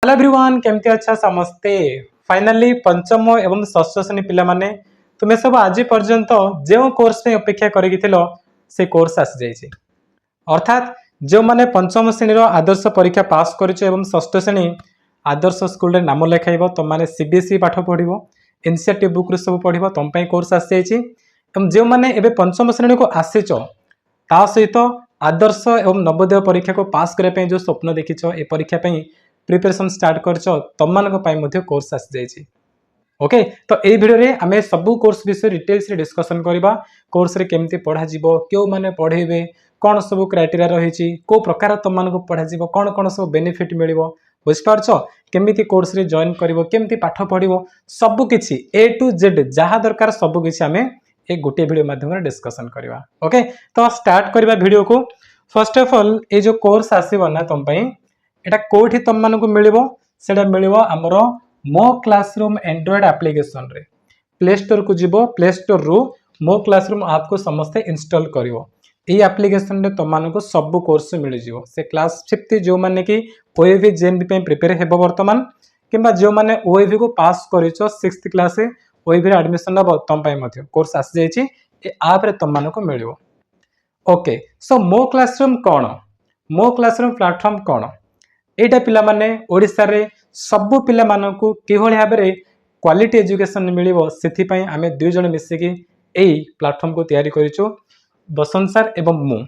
Hello everyone केमती अच्छा समस्ते फाइनली पंचम एवं षष्ठ श्रेणी पिला माने तुम्हें सब आज पर्यंत जो कोर्स पे अपेक्षा करिथिलो से कोर्स आसी जाइए अर्थात जो माने पंचम श्रेणी आदर्श परीक्षा पास करिछो एवं षष्ठ श्रेणी आदर्श स्कूल रे नाम लेखाइबो तुम माने सीबीएसई पाठ पढ़िबो एनसीईआरटी बुक रे सब पढ़िबो तुम पई कोर्स आसी जाइए एवं जो माने एबे पंचम श्रेणी को आसीचो ता सहित आदर्श एवं नवोदय परीक्षा को पास करने पे जो स्वप्न देखिछ ए परीक्षा पे प्रिपरेशन स्टार्ट करछ तुम मानक पई मध्ये कोर्स आसी जाइए ओके तो ये वीडियो रे आमे सब कोर्स विषय डिटेल्स रे डिस्कशन करबा कोर्स रे केमती पढ़ा जिवो क्यों माने पढ़ेबे कौन सब क्राइटेरिया रही को प्रकार तुम मानक पढ़ा जिवो कौन कौन सब बेनिफिट मिलिबो बुझ पारछ केमती कोर्स रे जॉइन करिवो केमती पाठ पढ़िवो सब किछि ए टू जेड जहा दरकार सब किछि आमे एक गोटे वीडियो माध्यम रे डिस्कशन करबा ओके तो स्टार्ट करबा वीडियो को फर्स्ट ऑफ ऑल ए जो कोर्स आसीबो ना तुम पई एटा कोठी तुम मानक मिलिबो सेटा मिलिबो हमरो मो क्लासरूम एंड्रॉइड एप्लीकेशन रे प्ले स्टोर को जीवो प्ले स्टोर रु मो क्लासरूम ऐप को समस्त इंस्टॉल करिवो ए एप्लीकेशन रे तुम मानक सब कोर्स मिल जिवो से क्लास 5th जो माने कि ओएवी जेएनबी पे प्रिपेयर हेबो वर्तमान किबा जो माने ओएवी को पास करिचो 6th क्लास रे ओएवी रे एडमिशन नबो तुम पई मध्ये कोर्स आसी जाइछि ए ऐप रे तुम मानक मिलिवो ओके सो मो क्लासरूम कोन मो क्लासरूम प्लेटफॉर्म कोन एटा पिला माने ओडिसा रे सब पिला मानकू किभଳି भाबरे क्वालिटी एजुकेशन मिलिवो सेथि पई आमे दुई जण मिसे कि एई प्लेटफॉर्म को तयारी करिचो बसंत सर एवं मु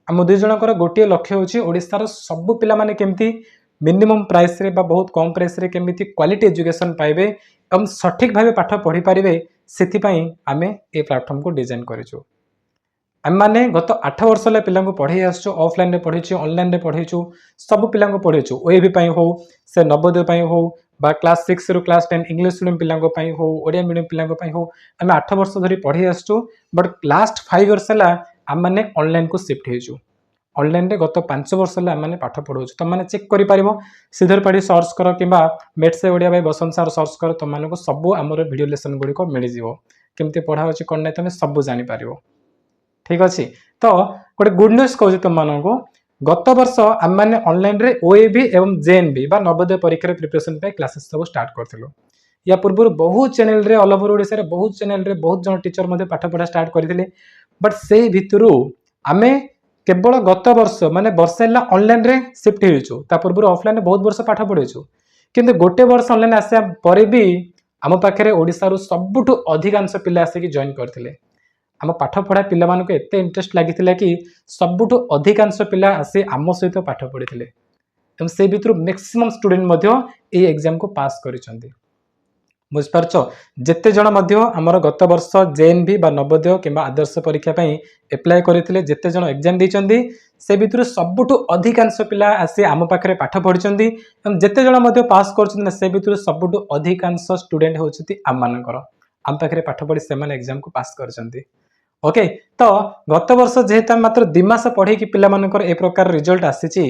हम दुई जनकर गोटे लक्ष्य होची ओडिसा रो सब पिला माने केमती मिनिमम प्राइस रे बा बहुत कम प्राइस रे केमती क्वालिटी एजुकेशन पाइबे एवं सठिक भाबे पाठ पढ़ी पारिबे सेथि पई आमे ए प्लेटफॉर्म को डिजाइन करिचो आम मैंने गत 8 वर्ष पिला पढ़े आसो ऑफलाइन रे पढ़े ऑनलाइन रे पढ़े सब पिला पढ़े ओएवी हो से नवोदय हो बा क्लास 6 रु क्लास 10 इंग्लिश मीडियम पिला हो ओडिया मीडियम पिला हो आम 8 वर्ष धरी पढ़े आसो बट लास्ट 5 इयर्स है आम मैंने ऑनलाइन को शिफ्ट हो ऑनलाइन रे गत 5 वर्ष है आम पाठ पढ़ाऊ तुम मैंने चेक कर सीधर पाड़ी सर्च कर कि मेट्स ओडिया भाई बसंत सर सर्च कर तुम मानक सब आम वीडियो लेसन गुड़िक मिल जाव केमती पढ़ा कौन ना तुम सब जापर ठीक अच्छे तो गोटे गुड न्यूज कहूँ तुम मानक गत वर्ष आम मैंने ऑनलाइन रे ओएवी एवं जेएनबी बा नवोदय परीक्षा प्रिपरेशन पे क्लासेस सब स्टार्ट करथिलु या पूर्व बहुत चैनल रे ऑल ओवर ओडिसा रे बहुत चैनल रे बहुत जन टीचर मध्ये पाठ पढ़ा स्टार्ट करथिले बट से भितरु आमे केवल गत वर्ष माने वर्षेला ऑनलाइन रे शिफ्ट होइछु ता पूर्व ऑफलाइन रे बहुत वर्ष पाठ पढ़ेछु किंतु गोटे वर्ष ऑनलाइन आसे परे भी आम पाखरे ओडिसा रु सबुठु अधिकांश पिला आसे कि जॉइन करथिले आम पाठ पढ़ा पिला मानक एते इंटरेस्ट लागिथिला कि सबुठु अधिकांश पिला आसे आम सहित पाठ पढ़िथिले एवं से भितर मैक्सिमम स्टूडेंट मध्य ए एग्जाम को पास करिसंती बुझ पारछ जेते जण मध्य हमर गत वर्ष जेएनबी बा नवोदय किबा आदर्श परीक्षा पई अप्लाई करिथिले जेते जण एग्जाम दैचंदी से भितर सबुठु अधिकांश पिला आसे आम पाखरे पाठ पढ़िसंती एवं जेते जण मध्य पास करछन से भितर सबुठु अधिकांश स्टूडेंट होचती आम मानकर आम पाखरे पाठ पढ़ी से माने एग्जाम को पास करछंती ओके तो गत वर्ष जेहेतु मात्र 2 मास पढ़े कि पिला मानकर ए प्रकार रिजल्ट आसीची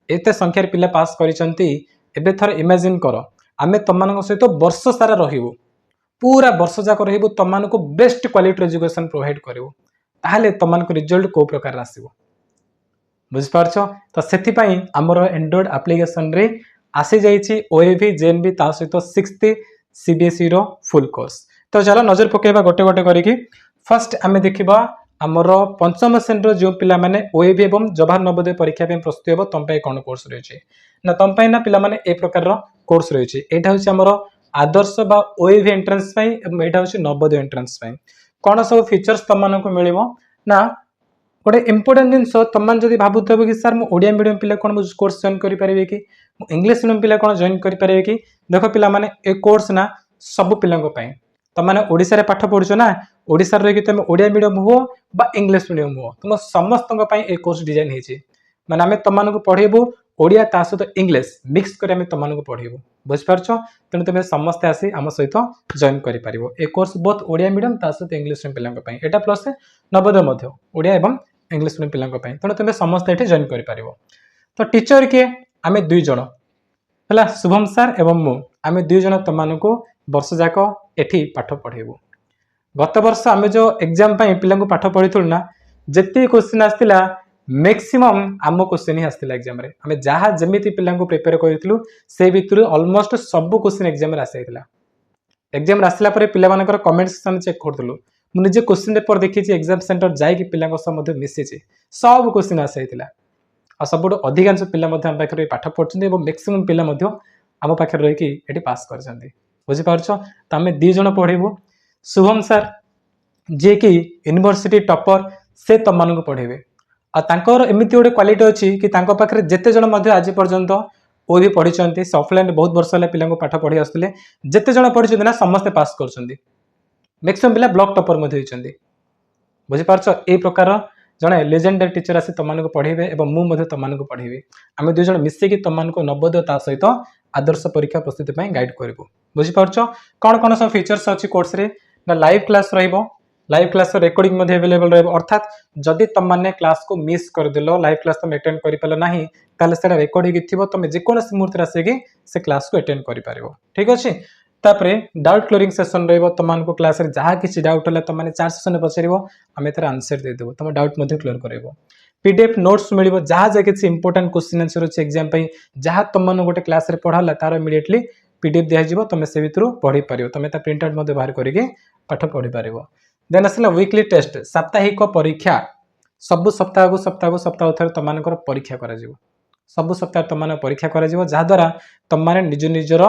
एते संख्यार पिला पास करिसंती एबे थर इमेजिन करो आमे तमनक सहित वर्ष सारा रहिबो पूरा वर्ष जाक रहिबो तमनक बेस्ट क्वालिटी एजुकेशन प्रोवाइड करिवो ताहले तमनक रिजल्ट को प्रकार आसीबो बुझ पारछ तो सेति पई हमर एंड्रॉइड एप्लीकेशन रे आसी जाईची ओएवी जेएनबी ता सहित 6th सीबीएसई रो फुल कोर्स तो चलो नजर पकेबा गोटे गोटे करिकि फर्स्ट आमे देखिबा हमर पंचम श्रेणी जो पिला माने ओएवी एवं जवाहर नवोदय परीक्षा पे प्रस्तुत हेबो तम पे कोन कोर्स रहिचे ना तम पे ना पिला माने ए प्रकार रो कोर्स रहिचे एटा होची हमर आदर्श बा ओएवी एंट्रेंस पे एवं एटा होची नवोदय एंट्रेंस पे कोन सब फीचर्स तम मानको मिलिबो ना गोटे इंपोर्टेंट जिंस तम मान जदी भाबुथबो कि सर मु ओडिया मीडियम पिला कोन कोर्स जॉइन करि परिबे कि मु इंग्लिश मीडियम पिला कोन जॉइन करि परिबे कि देखो पिला माने ए कोर्स ना सब पिलांको पई तुम मैंने ओडिसा रे पाठ पढ़ुछ ना ओडिसा रे कि तुम ओडिया मीडियम हो बा इंग्लिश मीडियम हो तुम समस्त ए कोर्स डिजाइन हेछि माने आमे तुम मानक पढ़ेबो ओडिया ता सहित इंग्लिश मिक्स कर आमे तुम मानक पढ़ेबो बुझ पारछ तने तुम समस्त आसी आम सहित जॉइन करि परिबो ए कोर्स बोथ ओडिया मीडियम ता सहित इंग्लिश मीडियम पिलांको पई एटा प्लस नवोदय मध्य ओडिया एवं इंग्लिश मीडियम पिलांको पई तने तुम समस्त एठी जॉइन करि परिबो तो टीचर के आमे दुई जण हला शुभम सर एवं मु आमे दुई जण तुम मानक वर्ष जाक एठी पाठ पढ़ेबो गत वर्ष आमे जो एग्जाम पई पिलांको पाठ पढ़िथुल ना जेते क्वेश्चन आस्तिला मैक्सिमम आम क्वेश्चन ही आसाला एग्जाम रे आम जहाँ जमी पिला प्रिपेयर करूँ से भितर अलमोस्ट सब क्वेश्चन एग्जाम आसाला एग्जाम आसला पिला कमेंट सेक्शन चेक करूँ मुझे क्वेश्चन पेपर देखी एग्जाम सेंटर जाकि पिला मिसी सब क्वेश्चन आसाला आ सब अधिकांश पिला आम पाखे पाठ पढ़ते मैक्सिमम पिला आम पाखे रही पास कर बुझीपार तो आम दी जन पढ़ेबू शुभम सर जी कि यूनिवर्सिटी टॉपर से तुम पढ़ेबे आर एमती गोटे क्वालिटी अच्छी कि पाखे जिते जन आज पर्यंत ओ भी पढ़ी से ऑफलाइन बहुत वर्ष है पिला पाठ पढ़ी आसते जिते जन पढ़ी ना समस्ते पास कर मैक्सिमम पिला ब्लॉक टॉपर बुझीपार ये प्रकार जड़े लेजेंडरी टीचर आसी तुमको पढ़ेबे और मुझे तुमको पढ़ेबी आम दुई जन मिसेक तुमको नवोदय ता सहित आदर्श परीक्षा प्रस्तुति गाइड करूँ बुझीपार कौन कौन सब फीचर्स अच्छी कोर्स रे ना live class live class recording available अर्थात जदि तुमने क्लास को मिस करदेल लाइव क्लास तुम अटेंड कर पार ना ताले रेकर्ड हो तुम जेकोसी मुहूर्त आसिकी से क्लास को अटेंड कर ठीक अच्छे तापरे डाउट क्लियरिंग सेशन तुमको क्लास जहाँ किसी डाउट है तुमने 4 सेशन पचार आम एथर आंसर देदेव तुम डाउट क्लियर कर पीडीएफ नोट्स मिल जहाँ जहाँ किसी इंपोर्टेंट क्वेश्चन आंसर अच्छे एग्जाम जहाँ तुम गोटे क्लास पढ़ाला तार इमिडिएटली पीडीएफ दिज्व तुम से भितर पढ़ी पार तुम प्रिंट आउट बाहर करके पाठ पढ़ी पार देन आसला वीकली टेस्ट साप्ताहिक परीक्षा सबु सप्ताह को सप्ताह थे तुम परीक्षा कर सबु सप्ताह तुम परीक्षा कर जहाद्वारा तुमने निज निजर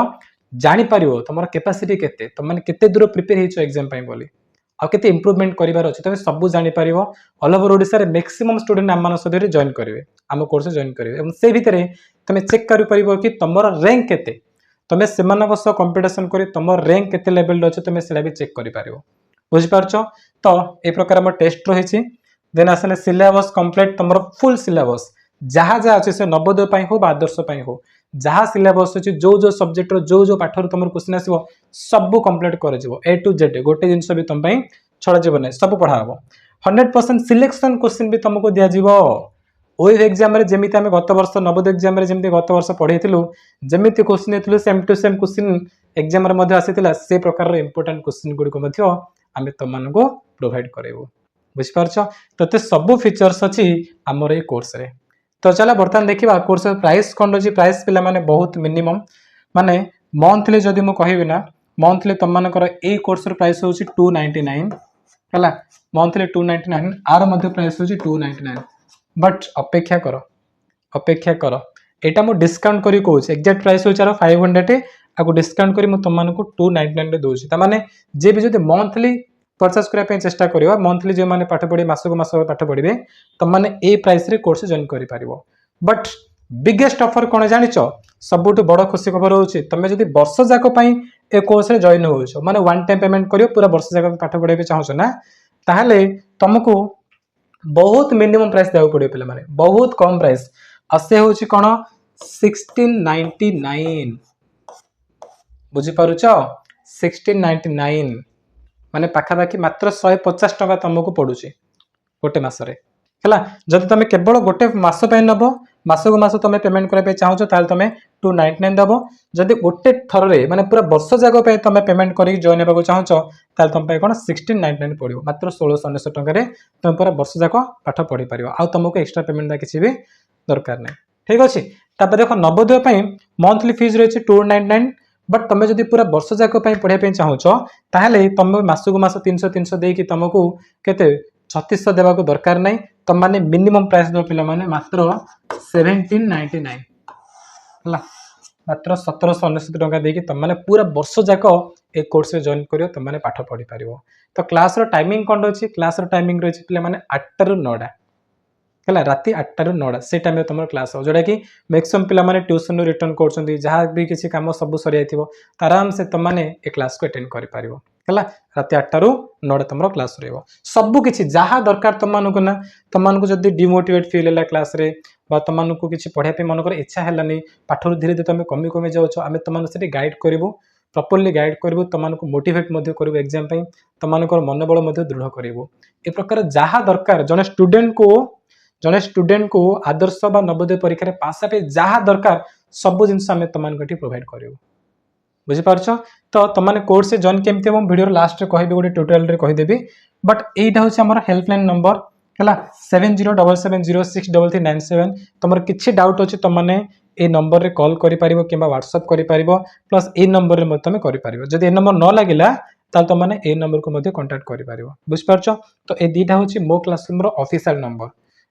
जापर तुम कैपेसिटी केते तुमने केते दूर प्रिपेयर हो एग्जाम बोली आ केते इंप्रूवमेंट करिवार अछि तुम सब जानि पारिबो ऑल ओवर ओडिसा रे मैक्सिमम स्टूडेंट आम सहित जॉइन करेंगे आम कोर्स जॉइन करेंगे और से भितर तुम चेक कर पारिबो कि तुमर रैंक केते तुम से कंपटीशन कर तुम रैंक केते लेवल अच्छे तुम से भी चेक कर पारिबो बुझिपार तो ये प्रकार आम टेस्ट रही देन आसले सिलेबस कंप्लीट तुम फुल सिलेबस जहाँ जहाँ अच्छे से नवोदय हो आदर्श हो जहाँ सिलेबस अच्छी जो जो सब्जेक्ट जो पाठ तुम क्वेश्चन आसो सब कंप्लीट कर ए टू जेड गोटे जिनस भी तुम छड़ा ना सब पढ़ा हम 100% सिलेक्शन क्वेश्चन भी तुमको दिज्व ओएफ एग्जाम जमी आम गत वर्ष नवोदय एग्जाम जमी गत वर्ष पढ़े जमी क्वेश्चन देते same to same question exam आसाला से प्रकार इंपोर्टेंट क्वेश्चन गुड़िक आम तुमको प्रोवाइड करेबू बुझिपार तो सब फीचर्स अच्छी आमर ये कोर्स रे तो चला बर्तमान देखा कोर्स प्राइस कौन रही प्राइस पिला माने बहुत मिनिमम माने मंथली जदि मु कहबी ना मंथली तुम मानकर ए कोर्स प्राइस होची 299 हला मंथली 299 आर मध्य प्राइस होची 299 बट अपेक्षा कर एटा मु डिस्काउंट करी कहूँ एक्जेक्ट प्राइस होची 500 आको डिस्काउंट करी मु तुमको 299 दउची त माने जे भी जदि मंथली परचेस करने चेष्टा करियो मंथली जो माने पाठ पढ़ी मासक मास पाठ पढ़े तुमने ए प्राइस रे कोर्स जॉइन करि पारिबो बट बिगेस्ट ऑफर कौन जानिच सबुठ बड़ खुशी खबर होची तुम जदि वर्ष जाक ए कोर्स रे जॉइन होछ माने वन टाइम पेमेंट करियो पूरा वर्ष जाक पाठ पढ़े चाहछो ना ताहले तुमको बहुत मिनिमम प्राइस देउ पड़े पिला माने बहुत कम प्राइस असे होची कोन 1699 बुझी पारुछ 1699 माने पाखापाखि मात्र 150 टका तुमको पड़ुची गोटे मसरे है जब तुम केवल गोटे मस नब मासक मास तुम पेमेंट करने चाहो ताल तुम 299 दब जदि गोटे थर माने पूरा वर्ष जाक तुम पेमेंट कर जॉइन होगा चाहो ताल तुम कौन 1699 पड़ो मात्र 1699 टकर तुम पूरा वर्ष जाक पाठ पढ़ी पार आ तुमको एक्सट्रा पेमेंट किसी भी दरकार नहीं ठीक अच्छे तापर देख नवोदय मंथली फीस रही 299 बट तुम जब पूरा वर्ष जाक पढ़ाई चाहो ताहले तुम मासक मास 300 देकी तुमको केते 3600 देवा दरकार नहीं तुम माने मिनिमम प्राइस दो पिला माने मात्र 1799 हला मात्र 1799 टका देकी तुम माने पूरा वर्ष जाक ए कोर्स रे जॉइन करियो तुम माने पाठ पढ़ी पारिबो तो क्लास रो टाइमिंग कोन रही क्लास रो टाइमिंग रही पिला माने 8 रु 9 है राति 8 रु 9 से टाइम में तुम क्लास हो जोटा कि मैक्सिमम पिला माने ट्यूशन रिटर्न कर जहाँ भी किसी काम सब सरी आराम से तुमने ए क्लास को अटेंड कर पारिबो है राति 8 रु 9 तुम क्लास रहा सबकि जहाँ दरकार तुमको ना तुमको जब डिमोटिवेट फील है क्लास रे तुमको किसी पढ़ाई मनकर इच्छा है पाठ धीरे धीरे तुम कमी कमी जाऊँ आम तुमको गाइड करूँ प्रॉपर्ली गाइड करूँ तुमको मोटिवेट करूँ एग्जाम तुमको मनोबल दृढ़ करूँ ए प्रकार जहाँ दरकार जने स्टूडेंट को आदर्श बा नवोदय परीक्षा रे पास पे जहाँ दरकार सब जिन तुमको प्रोवाइड करूँ बुझीपार तो तुमने कोर्स से जॉइन केमती हम वीडियो लास्ट रे कहबी गोटे ट्यूटोरियल रे कहिदेबी बट एटा होछि हमर हेल्पलाइन नंबर है 7077063397 तुम किसी डाउट अच्छे तुमने ए नंबर रे कॉल करि परिबो किबा व्हाट्सएप करि परिबो प्लस ए नंबर रे तुम करि परिबो जदि ए नंबर न लागिला ताल तुमने ए नंबर को मध्ये कांटेक्ट करि परिबो बुझ पारछो तो ए दीटा होची मो क्लासरूम रो ऑफिशियल नंबर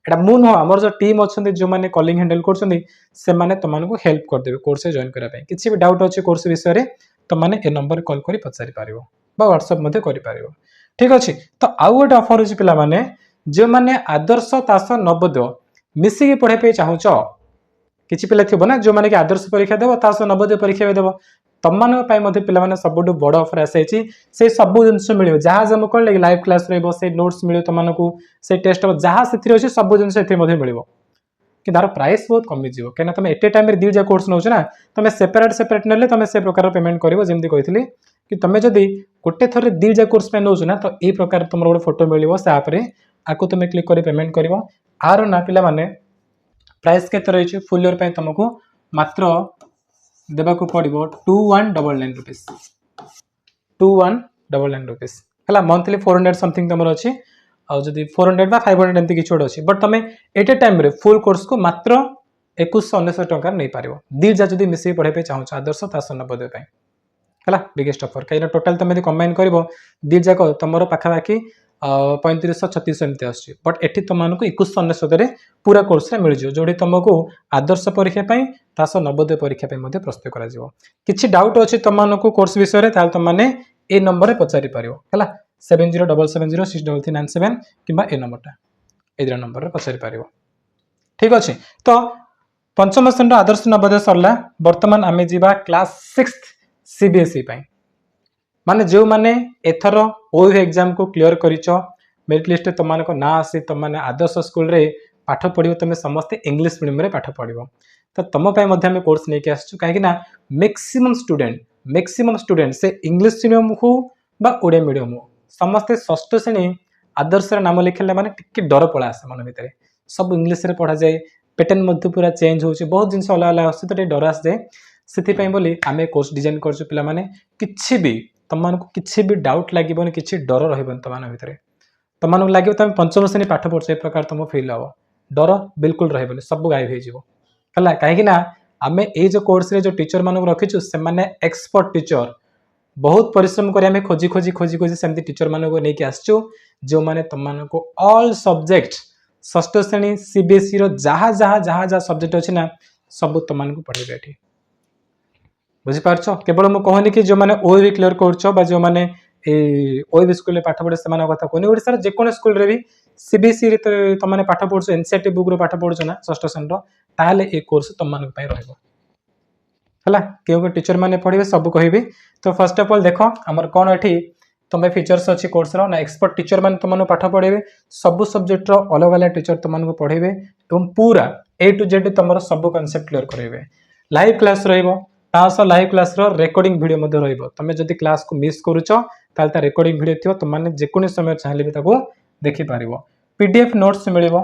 एटा मु न हमर जो टीम अछंती जो माने कॉलिंग हैंडल करछंती से माने तुमनको हेल्प कर देबे कोर्स रे जॉइन करा पे किछि भी डाउट अछि कोर्स विषय रे तुमने ए नंबर रे कॉल करि पचारि परिबो बा व्हाट्सएप मध्ये करि परिबो ठीक अछि तो आउ गोटे ऑफर होची पिला माने जो माने आदर्श तास नवोदय मिसिकी पढ़े पे चाहूच किछि पिला थिबो ना जो माने कि आदर्श परीक्षा देबो तास नवोदय परीक्षा भी देबो तमन पय मध्ये पिला माने सबडु बड़ ऑफर आसेछि से सब जिंस मिलियो जहा जम कोन लागि लाइव क्लास रहबो से नोट्स मिलियो तमनको से टेस्ट हो जहा सेथि अछि सब जिंस सेथि मध्ये मिलियो कि दार प्राइस बहुत कमी जिवो केना तमे एटे टाइम रे दी जा कोर्स नउछ ना तमे सेपरेट नेले तमे से प्रकार पेमेंट करिवो जेमति कहितली कि तमे जदी गोटे थरे दी जा कोर्स पे नउछ ना तो ए प्रकार तमरो गोटे फोटो मिलियो से आप रे आको तुम क्लिक कर पेमेंट कर आर ना पिला माने प्राइस केते रही फुल इयर तुमको मात्र देवा पड़ो 2199 रुपीस 2199 रुपीस है मंथली 400 समथिंग तुम अच्छी आदि 400 बा 500 एमती किसी गोटे अच्छी बट तुम at a time full course को मात्र 2199 टंका नहीं पार दी जा जब मिसिक पढ़ाई चाहूँ आदर्श तास नवोदय है बिगेस्ट ऑफर कहीं टोटाल तुम कंबाइन कर दी जाक तुम पाखापाखि 3500-3600 एमती आसछि बट एठी तुमको 2199 पूरा कोर्स रे मिल जियो जोडी तुमको आदर्श परीक्षा पई तास नवोदय परीक्षा पई मध्ये प्रस्तुत करा जिवो किछि डाउट अछि तुमको कोर्स विषय रे ताल तुमने ए नंबर रे पचारि परियो हला 7077063397 किबा ए नंबरटा एदरा नंबर रे पचारि परियो ठीक अछि तो पंचम श्रेणी आदर्श नवोदय सरला वर्तमान आमे जीवा क्लास 6th सीबीएसई पई माने जो माने एथर ओयू एग्जाम को क्लियर करिच मेरिट लिस्ट तुमको ना आसी तुमने आदर्श स्कूल रे पाठ पढ़ियो तुम समस्त इंग्लिश मीडियम रे पाठ पढ़ियो तो तुम पे मध्य हमें कोर्स लेके आसछु काहे कि ना मैक्सिमम स्टूडेंट से इंग्लिश मीडियम हो बा ओडिया मीडियम हो समस्त षष्ठ श्रेणी आदर्श रे नाम लिखले माने टिके डर पळा आसे मन भितरे सब इंग्लिश रे पढ़ा जाए पैटर्न मध्य पूरा चेंज होची बहुत जिंस अलग अलग आसे तो डर आस जाए सेति पई बोली आमे कोर्स डिजाइन करछु पिला माने किछि भी तुमको किसी भी डाउट लगे किसी डर रही तुम भितर तुमको लगे तुम पंचम श्रेणी पाठ पढ़ ए प्रकार तुम फिल हम डर बिल्कुल रही सब गायब हो कहीं आम ये जो कोर्स रे जो टीचर मान रखीचु से एक्सपर्ट टीचर बहुत परिश्रम कर खोजी खोजी खोजी खोजी सेमती टीचर मानक नहीं आसचु जो मैंने तुमको ऑल सब्जेक्ट षष्ठ श्रेणी सीबीएसई जहाँ जहाँ जहाँ जहाँ सब्जेक्ट अच्छी ना सब तुमको पढ़ेबे ये बुझीपारछ केवल मुझे कहनी कि जो मैंने ओए भी क्लियर कर जो मैंने ओए स्कूल में पाठ पढ़े से कथा कहनी ओडिशार जेकोन स्कूल रे भी सीबीएसई तुमने पाठ पढ़छ एनसीईआरटी बुक रो पाठ पढ़छ ना षष्ठ श्रेणी ताहले ए कोर्स तुम मानक पई रहबो हला केउ टीचर माने पढ़िबे सब कहबे तो फर्स्ट ऑफ ऑल देखो हमर कोन एठी तुम फीचर्स अच्छी कोर्स रो ना एक्सपर्ट टीचर माने तुमनो पाठ पढ़ेबे सब सब्जेक्ट रो अलग अलग टीचर तुमको पढ़ेबे एवं पूरा ए टू जेड तुमरो सब कांसेप्ट क्लियर करेबे लाइव क्लास रहइबो तास लाइव क्लास रो रिकॉर्डिंग वीडियो मध्ये रहइबो तमे जदी क्लास को मिस करूचो ताल ता रिकॉर्डिंग वीडियो थियो तुम माने जेकोनी समय चाहले भी ताको देखि पारिबो पीडीएफ नोट्स मिलिबो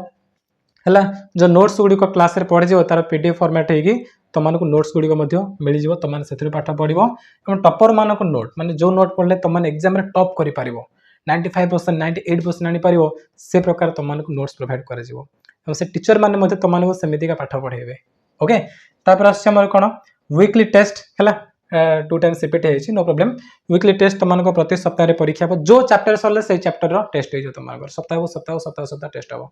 हला जो नोट्स गुडी को क्लास रे पढ़ि जिवो तार पीडीएफ फॉर्मेट हेगी तुमको नोट्स गुडी को मध्ये मिलि जिवो तुम माने सेथि पढ़ पढ़िबो एवं टॉपर मानको नोट माने जो नोट पढ़ले तुम माने एग्जाम रे टॉप करि पारिबो 95% 98% आनी पारिबो से प्रकार तुमको नोट्स प्रोवाइड करा जिवो एवं से टीचर माने मध्ये तुमको सेमिति का पाठ पढ़ेबे ओके तापर आछे हमर कोन वीकली टेस्ट है 2 टाइम्स रिपीट है नो प्रॉब्लम वीकली टेस्ट तुमको प्रति सप्ताह परीक्षा जो चैप्टर सरले से चैप्टर रो टेस्ट हो तुम सप्ताह सप्ताह टेस्ट हम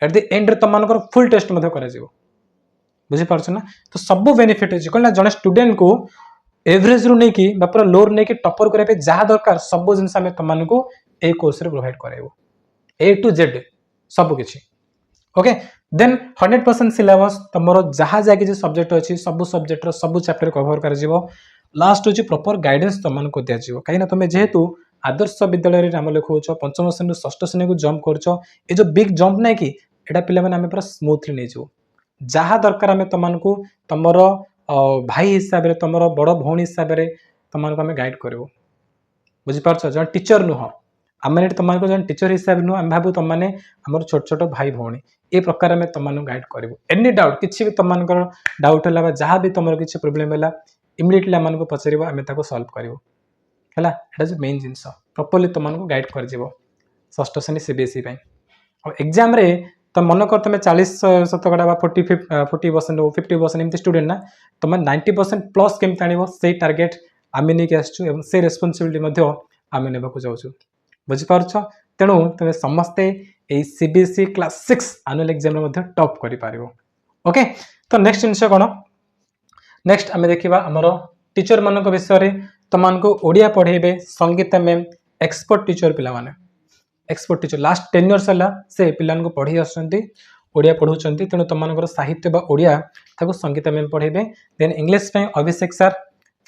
एट द एंड रे तुमको फुल टेस्ट करा बुझी पारछ ना तो सब बेनिफिट है कहना जने स्टूडेंट को एवरेज रू नहीं बा पूरा लोर नहीं टॉपर करने पे जहाँ दरकार सब जिनस आम तुमको ए कोर्स रे प्रोवाइड कराइबो ए टू जेड सब किछि ओके देन 100% सिलेबस तुमरो जहाँ जहाँ किसी सब्जेक्ट अच्छी सब सब्जेक्ट सब चैप्टर कवर कर लास्ट हूँ प्रॉपर गाइडेंस तुमको दिज्व कहीं तुम जेहेतु आदर्श विद्यालय नाम लिखाऊच पंचम श्रेणी षष्ठ श्रेणी को जंप कर जो बिग जंप ना कि एटा पे पूरा स्मूथली नहीं जाऊ जहाँ दरकार आम तुमको तुमर भाई हिसाब से तुम बड़ भौणी हिसाब से तुमको आम गाइड करूँ बुझीपार जो टीचर नुह आम तुमको जो टीचर हिसाब से नुह आम भाव तुमने आम छोट छोट भाई भौणी ए प्रकार आम तुमको गाइड करूँ एनी डाउट किसी भी तुम डाउट है जहाँ भी तुम किसी प्रोब्लेम है इमिडिएटली आम पचार आम सल्व करूँ है जो मेन जिनस प्रॉपर्ली तुमको गाइड कर षष्ठ श्रेणी सीबीएसई एग्जाम रे तो मन कर तुम 40% 40% 50% एमती स्टूडेंट ना तुम 90% प्लस केमती आनिबो से टार्गेट आमे नहीं आसछु एवं से रेस्पोंसिबिलिटी आमे नेबाकू जाउछु बुझी पारछ तेणु तुम समस्ते ए सीबीएसई क्लास 6 एनुअल एग्जाम रे टॉप करि पारिबो ओके तो नेक्स्ट जिनस कोन नेक्स्ट आमे देखिबा हमरो टीचर मानक विषय रे तमानको ओडिया पढेबे संगीता मैम एक्सपर्ट टीचर पिला माने एक्सपर्ट टीचर लास्ट 10 इयर्स हला से पिलान को पढ़ी आसुंती ओडिया पढुचंती तेणु तमानकर साहित्य बा ओडिया ताको संगीता मैम पढेबे देन इंग्लिश पे अभिषेक सर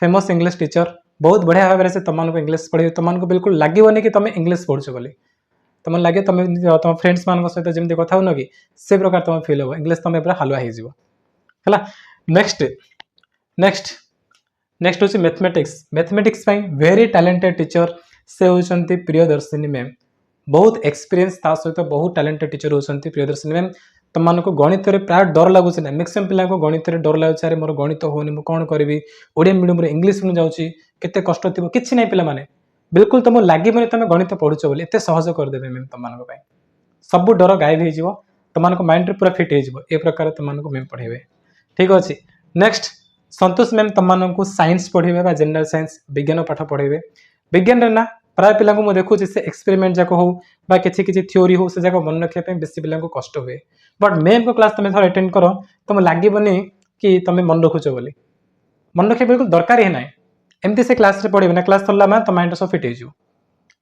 फेमस इंग्लिश टीचर बहुत बढ़िया भाव से तमानको इंग्लिश पढ़े तमानको बिल्कुल लागोनी कि तुम इंग्लिश पढ़ुछ बोली तुम लगे तुम तुम फ्रेंड्स मान सहित जमी कथा हो कि से प्रकार तुम फिल हो इंग्लिश तुम पूरा हालुआ हो नेक्स्ट नेक्स्ट नेक्स्ट हूँ mathematics mathematics very talented teacher से होती प्रियदर्शिनी मैम बहुत एक्सपीरियंस ता सहित बहुत टैलेंटेड टीचर होती प्रियदर्शिनी मैम तुमको गणित में प्राय डर लगुच ना मैक्सिमम पिला गणित में डर लगुच मोर गणित होनी मुझे कौन करी ओडिया मीडियम इंग्लिश में जाऊँगी केते कष्ट थी कि ना पिला माने बिल्कुल तुम लगे तुम गणित पढ़ुच बोली एत सहज करदे मैम तुम सब डर गायब हो तुम माइंड पूरा फिट हो प्रकार तुमको मैम पढ़ेबे ठीक अच्छे नेक्स्ट संतोष मैम तुमको साइंस पढ़ेबे जनरल साइंस विज्ञान पाठ पढ़ेबे विज्ञान ना प्राय पिला मुझे देखुची से एक्सपेरिमेंट जाक हो किसी थ्योरी हो से जाक मन रखापी बेसी पिला कष्ट हुए बट मैम को क्लास तुम थोड़ा अटेंड कर तुम लगभग कि तुम मन रखुच बोली मन रखा बिल्कुल दरकार ही ना एमती से क्लास रे पढ़े ना क्लास सरला मैं तो माइंड सब फिट हो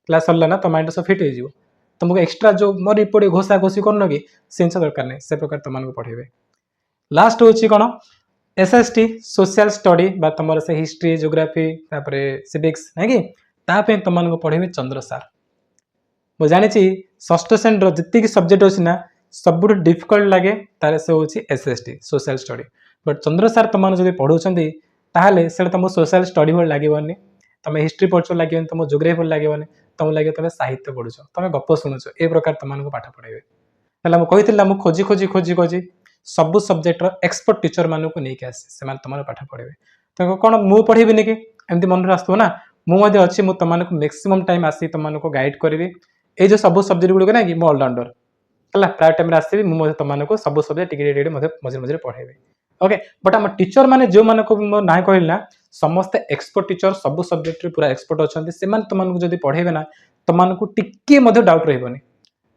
क्लास सरला ना तो माइंड सब फिट हो तुमको एक्सट्रा जो मरी पड़ी घोषा घोषी करन कि से दरकार नहीं से प्रकार तुमको पढ़ेबे लास्ट हूँ कौन एसएसटी सोशल स्टडी बा तुम से हिस्ट्री जियोग्राफी तापर सिविक्स ना कि तापे तुमको पढ़ेबे चंद्र सार मुझे जानी षष्ठ श्रेणी जी सब्जेक्ट अच्छी ना सब डिफिकल्ट लगे तार से हूँ एसएसटी सोशल स्टडी बट चंद्र सार तुम जो पढ़ाऊँ ताहले से तुम सोशल स्टडी भल लगेनि तुम हिस्ट्री पढ़ुच लगे तुम जियोग्राफी भल लगेनि तुम लगे तुम साहित्य पढ़ुच तुम गप शुणुच ए प्रकार तुमको पाठ पढ़ेबे है मुझे खोजी खोजी खोजी खोजी सब सब्जेक्टर एक्सपर्ट टीचर मानक नहीं आसे तुम पाठ पढ़ेबे तो कौन मुझे पढ़ेबी कि एमती मन आसो ना मुझे अच्छी मुझे तुमको मैक्सिमम टाइम आसी तुमको गाइड करी ये जो सब सब्जेक्ट गुड़िक ना कि मो ऑलराउंडर है प्राय टाइम आसवि मुझे तुमको सब सब्जेक्ट टिके मझे मझे पढ़ेबे ओके बट आम टीचर मैंने जो मानक ना कहली ना समस्ते एक्सपर्ट टीचर सब सब्जेक्ट पूरा एक्सपर्ट अच्छा से तुमको जब पढ़ेबे ना तुमको टिके डाउट रही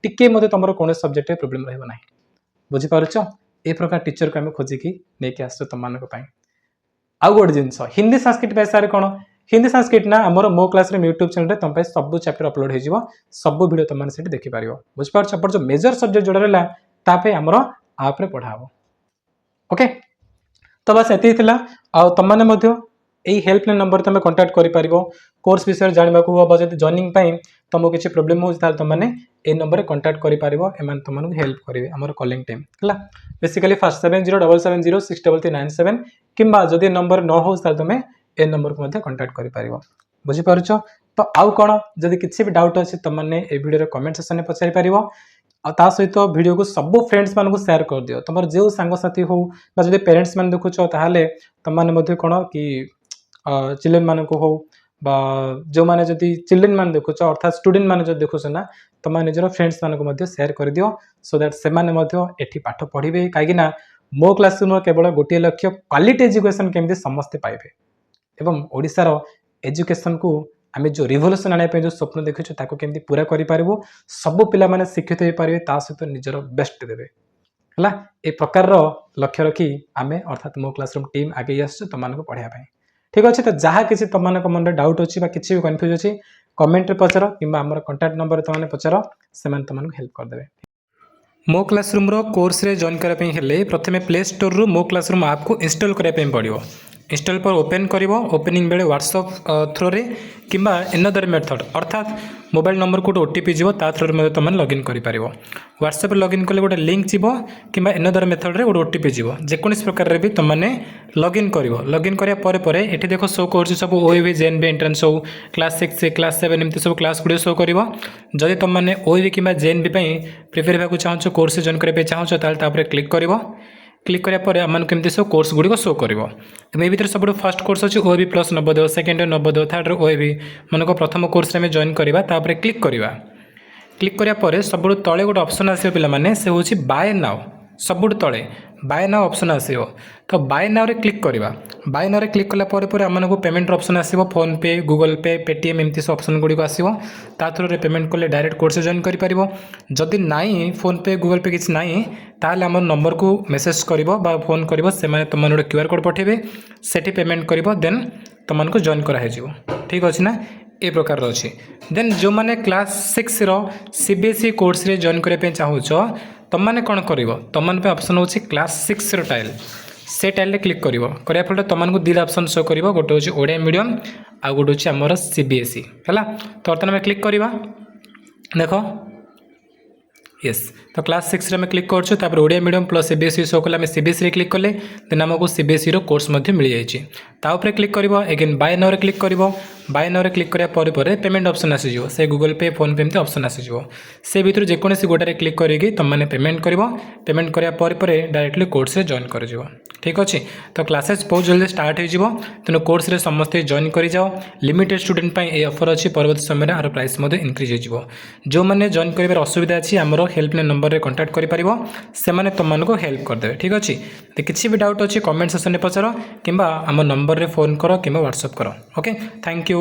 टिके तुम कौन सब्जेक्ट प्रोब्लेम रहा बुझीपार ए प्रकार टीचर को आम खोजिकी नहीं आस तुम आउ गोटे जिनस हिंदी संस्कृत भाषा कौन हिंदी संस्कृत ना आमर मो क्लास यूट्यूब चैनल तुम सब चैप्टर अपलोड हो सब वीडियो तुमने देखिपार बुझीपार बट जो मेजर सब्जेक्ट जोड़ा रहा ताप आमर आप पढ़ा हम ओके तो बस ये तुमने यही हेल्पलाइन नंबर तुम कांटेक्ट कर कोर्स विषय जानवा हम जब जॉइनिंग तुमको किसी प्रोब्लेम हो तुमने ये नंबर कांटेक्ट कर तुमको हेल्प करेंगे आम कॉलिंग टाइम है बेसिकली फास्ट 7077063397 कि जदि नंबर न हो तुम ए नंबर को कांटेक्ट कर बुझीपार तो आउ कौन जदि किसी भी डाउट अच्छे तुमने ये वीडियो कमेंट सेक्शन में पचारि पार ता सहित वीडियो को सब फ्रेंड्स मान को शेयर कर दियो तुम जो सांगसाथी हो जब पेरेंट्स मान देखुच ताहले तुमने कौन कि चिल्ड्रेन मान को हो जो मैंने जदि चिल्ड्रेन मान देखुच अर्थात स्टूडेंट मान जो देखुच ना तुम निजर फ्रेंड्स मान को शेयर कर दियो सो दैट से एठी पाठ पढ़े कहीं मो क्लासरूम केवल गोटे लक्ष्य क्वालिटी एजुकेशन केमती समस्ते पाइबे एवं ओडिशार एजुकेशन को आम जो रिवोल्यूशन आने जो स्वप्न देखुଛୁ ताको केमती पूरा करिपारिबो सब पिला माने शिक्षित हो पारिबे ता सहित निजर बेस्ट देबे हला ए प्रकार रो लक्ष्य रखी आमे अर्थात मो क्लासरूम टीम आगे आसछु तमानको पढ़िया पई ठीक अछि तो जहाँ किसी तुमको मन डाउट अच्छी किसी भी कन्फ्यूज अच्छी कमेंट पचार कि आम कंटाक्ट नंबर तुमने पचार से तुमको हेल्प करदे मो क्लासरूम कोर्स रे जॉइन करने प्रथम प्ले स्टोर रु मो क्लासरूम ऐप को इंस्टॉल करने पड़ो इंस्टॉल पर ओपन कर ओपनिंग बेले व्हाट्सएप थ्रू रे किंबा एनदर मेथड अर्थात मोबाइल नंबर को ओटीपी जीव ता थ्रू रे तुम लॉगिन कर व्हाट्सएप लॉगिन कले गोटे लिंक जीव किंबा एनदर मेथड रे गोटे ओटीपी जीव जेकोसी प्रकार रे भी तुमने लॉगिन कर लॉगिन कराया पर ये देख शो कर सब ओएवी जेएनबी एंट्रेंस हो क्लास 6 क्लास 7 एमती सब क्लास गुड़े शो कर जदि तुमने ओएवी किंबा जेएनबी प्रिपेयर होगा चाहो कोर्स जॉइन करने चाहो तापर क्लिक कर क्लिक कराया आम केमती सब कोर्स गुड़िक शो कर ये भर सब फर्स्ट कोर्स अच्छे ओएवी प्लस 90 सेकेंड 90 थर्ड ओएवी मन को प्रथम कोर्स में जॉइन करवा क्लिक करवा क्लिक करा पर सब तले गोटे ऑप्शन आसो पे से हूँ बाय नाउ सब तले बाय नाउ ऑप्शन आसो तो बाय नाउ रे क्लिक करवा बाय नाउ रे क्लिक कला आमको पेमेंट ऑप्शन आसो फोन पे गूगल पे पेटीएम एमती सब ऑप्शन गुड़िक आसो ता थ्रू पेमेंट कले डायरेक्ट कोर्स जॉइन कर जदि नाई फोन पे गूगल पे किसी नाई ताहले आम नंबर को मेसेज कर फोन कर तुम गोटे क्यूआर कोड पठेबे सेठी पेमेंट कर देन तुमको जॉइन कराई ठीक अच्छे ना ए प्रकार अच्छी देन जो मैंने क्लास 6 रो सीबीएसई कोर्स रे जॉइन करने चाहूच तुम मैंने कौन कर तुम ऑप्शन होची क्लास 6 रो टाइल से टाइल क्लिक कर फल तुमको दुटा ऑप्शन शो कर गोटे हूँ ओडिया मीडियम आ गोटे हूँ आमर सीबीएसई है तो बर्तमान क्लिक करवा देख यस तो क्लास 6 में क्लिक कर Odia medium plus CBSE show कले सीबीएसई रे क्लिक कले देन आमको सीबीएसई रो कोर्स मिल जाए क्लिक कर एगेन बाय नाउ रे क्लिक कर बाय नाउ रे क्लिक कराया पर पेमेंट ऑप्शन आसीज से गूगल पे फोन पे एमती ऑप्शन आसीज से भर जेकोसी गोटे क्लिक करके तुमने पेमेंट कर पेमेंट कराया डायरेक्टली कोर्स रे जॉइन कर ठीक अच्छे तो क्लासेस बहुत जल्दी स्टार्ट हो तेणु कोर्स रे समस्ते जॉइन कर जाओ लिमिटेड स्टूडेंट ये ऑफर अच्छी परवर्ती समय आर प्राइस इनक्रीज हो जो मैंने जॉइन कर असुविधा अच्छी आमर हेल्पलाइन नंबर रे कांटेक्ट कर तुमको हेल्प करदे ठीक अच्छे तो किसी भी डाउट अच्छी कमेंट सेक्शन में पचार कि आम नंबर रे फोन कर कि व्हाट्सएप कर ओके थैंक यू।